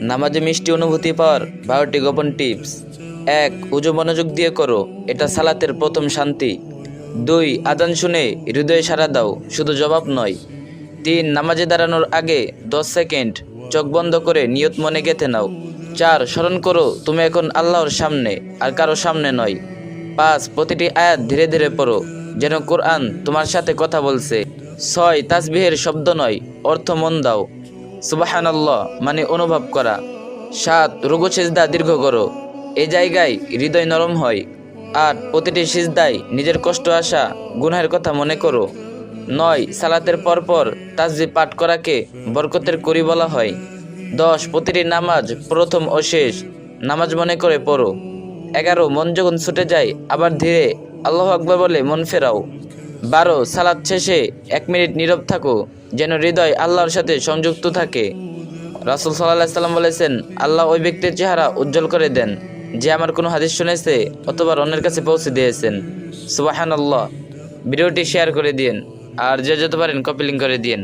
নামাজে মিষ্টি অনুভূতি পাওয়ার 12টি গোপন টিপস। 1. উজু মনোযোগ দিয়ে করো, এটা সালাতের প্রথম শান্তি। 2. আজান শুনে হৃদয়ে সাড়া দাও, শুধু জবাব নয়। 3. নামাজে দাঁড়ানোর আগে 10 সেকেন্ড চোখ বন্ধ করে নিয়ত মনে গেঁথে নাও। 4. স্মরণ করো তুমি এখন আল্লাহর সামনে, আর কারো সামনে নয়। 5. প্রতিটি আয়াত ধীরে ধীরে পড়ো, যেন কোরআন তোমার সাথে কথা বলছে। 6. তাসবিহের শব্দ নয়, অর্থ মন দাও। সুবহানাল্লাহ মানে অনুভব করা। 7. রুকু সিজদা দীর্ঘ করো, এই জায়গায় হৃদয় নরম হয়। 8. প্রতিটি সিজদায় নিজের কষ্ট আসা, গুনাহের কথা মনে করো। 9. সালাতের পরপর তাসবিহ পাঠ করাকে বরকতের কড়ি বলা হয়। 10. প্রতিটি নামাজ প্রথম ও শেষ নামাজ মনে করে পড়ো। 11. মন যখন ছুটে যায় আবার ধীরে আল্লাহু আকবার বলে মন ফেরাও। 12. সালাত শেষে 1 মিনিট নীরব থাকো, যেন হৃদয় আল্লাহর সাথে সংযুক্ত থাকে। রাসূল সাল্লাল্লাহু আলাইহি সাল্লাম বলেছেন, আল্লাহ ওই ব্যক্তির চেহারা উজ্জ্বল করে দেন যে আমার কোনো হাদিস শুনেছে অথবা অন্যের কাছে পৌঁছে দিয়েছেন। সুবহানাল্লাহ। ভিডিওটি শেয়ার করে দিন, আর যে যত পারেন কপি লিঙ্ক করে দিন।